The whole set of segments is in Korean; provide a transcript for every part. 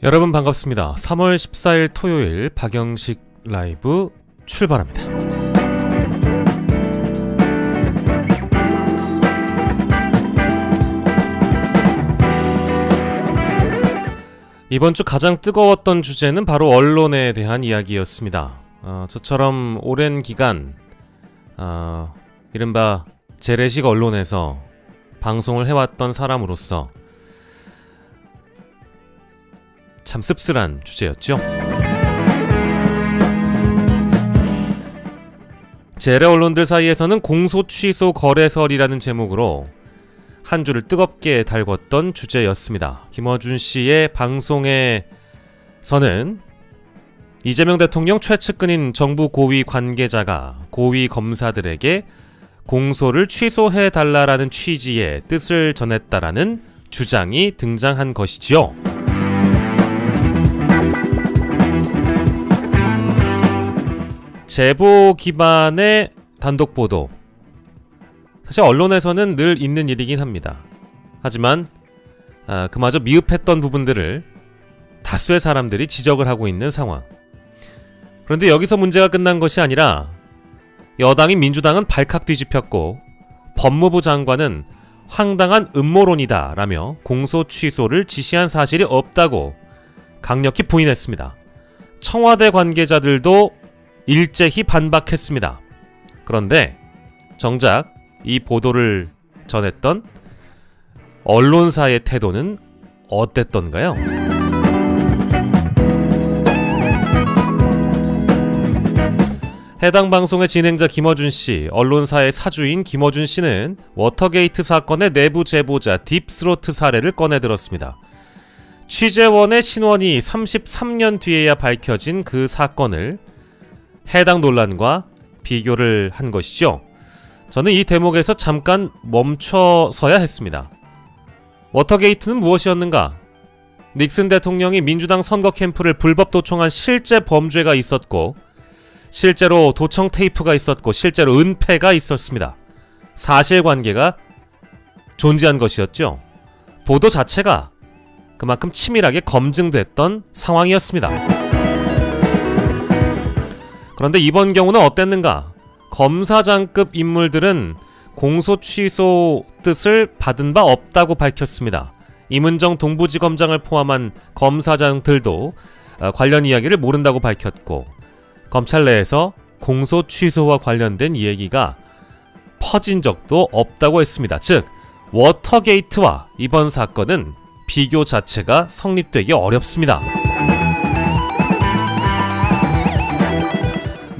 여러분 반갑습니다. 3월 14일 토요일 박영식 라이브 출발합니다. 이번 주 가장 뜨거웠던 주제는 바로 언론에 대한 이야기였습니다. 저처럼 오랜 기간 이른바 재래식 언론에서 방송을 해왔던 사람으로서 참 씁쓸한 주제였죠. 재래 언론들 사이에서는 공소 취소 거래설이라는 제목으로 한 주를 뜨겁게 달궜던 주제였습니다. 김어준 씨의 방송에서는 이재명 대통령 최측근인 정부 고위 관계자가 고위 검사들에게 공소를 취소해달라라는 취지의 뜻을 전했다라는 주장이 등장한 것이지요. 제보 기반의 단독 보도, 사실 언론에서는 늘 있는 일이긴 합니다. 하지만 그마저 미흡했던 부분들을 다수의 사람들이 지적을 하고 있는 상황. 그런데 여기서 문제가 끝난 것이 아니라 여당인 민주당은 발칵 뒤집혔고 법무부 장관은 황당한 음모론이다 라며 공소 취소를 지시한 사실이 없다고 강력히 부인했습니다. 청와대 관계자들도 일제히 반박했습니다. 그런데 정작 이 보도를 전했던 언론사의 태도는 어땠던가요? 해당 방송의 진행자 김어준 씨, 언론사의 사주인 김어준 씨는 워터게이트 사건의 내부 제보자 딥스로트 사례를 꺼내들었습니다. 취재원의 신원이 33년 뒤에야 밝혀진 그 사건을 해당 논란과 비교를 한 것이죠. 저는 이 대목에서 잠깐 멈춰서야 했습니다. 워터게이트는 무엇이었는가? 닉슨 대통령이 민주당 선거 캠프를 불법 도청한 실제 범죄가 있었고, 실제로 도청 테이프가 있었고, 실제로 은폐가 있었습니다. 사실관계가 존재한 것이었죠. 보도 자체가 그만큼 치밀하게 검증됐던 상황이었습니다. 그런데 이번 경우는 어땠는가? 검사장급 인물들은 공소 취소 뜻을 받은 바 없다고 밝혔습니다. 임은정 동부지검장을 포함한 검사장들도 관련 이야기를 모른다고 밝혔고, 검찰 내에서 공소 취소와 관련된 얘기가 퍼진 적도 없다고 했습니다. 즉, 워터게이트와 이번 사건은 비교 자체가 성립되기 어렵습니다.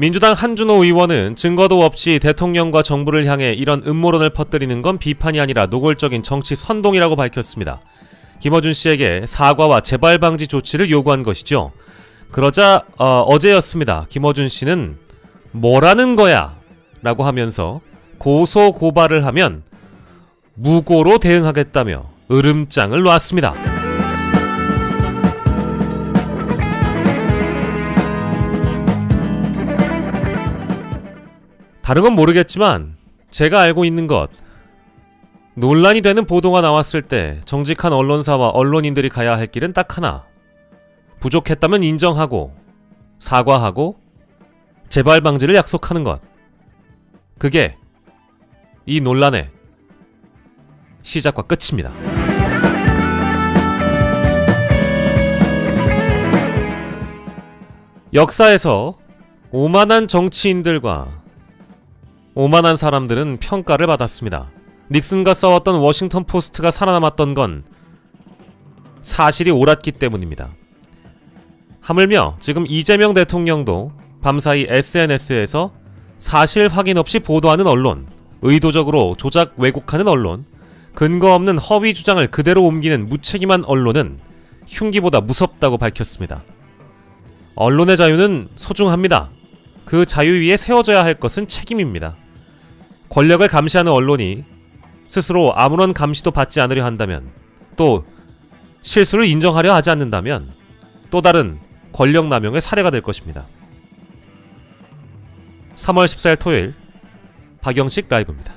민주당 한준호 의원은 증거도 없이 대통령과 정부를 향해 이런 음모론을 퍼뜨리는 건 비판이 아니라 노골적인 정치 선동이라고 밝혔습니다. 김어준 씨에게 사과와 재발 방지 조치를 요구한 것이죠. 그러자 어제였습니다. 김어준 씨는 뭐라는 거야? 라고 하면서 고소 고발을 하면 무고로 대응하겠다며 으름장을 놨습니다. 다른 건 모르겠지만 제가 알고 있는 것, 논란이 되는 보도가 나왔을 때 정직한 언론사와 언론인들이 가야 할 길은 딱 하나. 부족했다면 인정하고 사과하고 재발 방지를 약속하는 것. 그게 이 논란의 시작과 끝입니다. 역사에서 오만한 정치인들과 오만한 사람들은 평가를 받았습니다. 닉슨과 싸웠던 워싱턴 포스트가 살아남았던 건 사실이 옳았기 때문입니다. 하물며 지금 이재명 대통령도 밤사이 SNS에서 사실 확인 없이 보도하는 언론, 의도적으로 조작 왜곡하는 언론, 근거 없는 허위 주장을 그대로 옮기는 무책임한 언론은 흉기보다 무섭다고 밝혔습니다. 언론의 자유는 소중합니다. 그 자유 위에 세워져야 할 것은 책임입니다. 권력을 감시하는 언론이 스스로 아무런 감시도 받지 않으려 한다면, 또 실수를 인정하려 하지 않는다면 또 다른 권력 남용의 사례가 될 것입니다. 3월 14일 토요일 박영식 라이브입니다.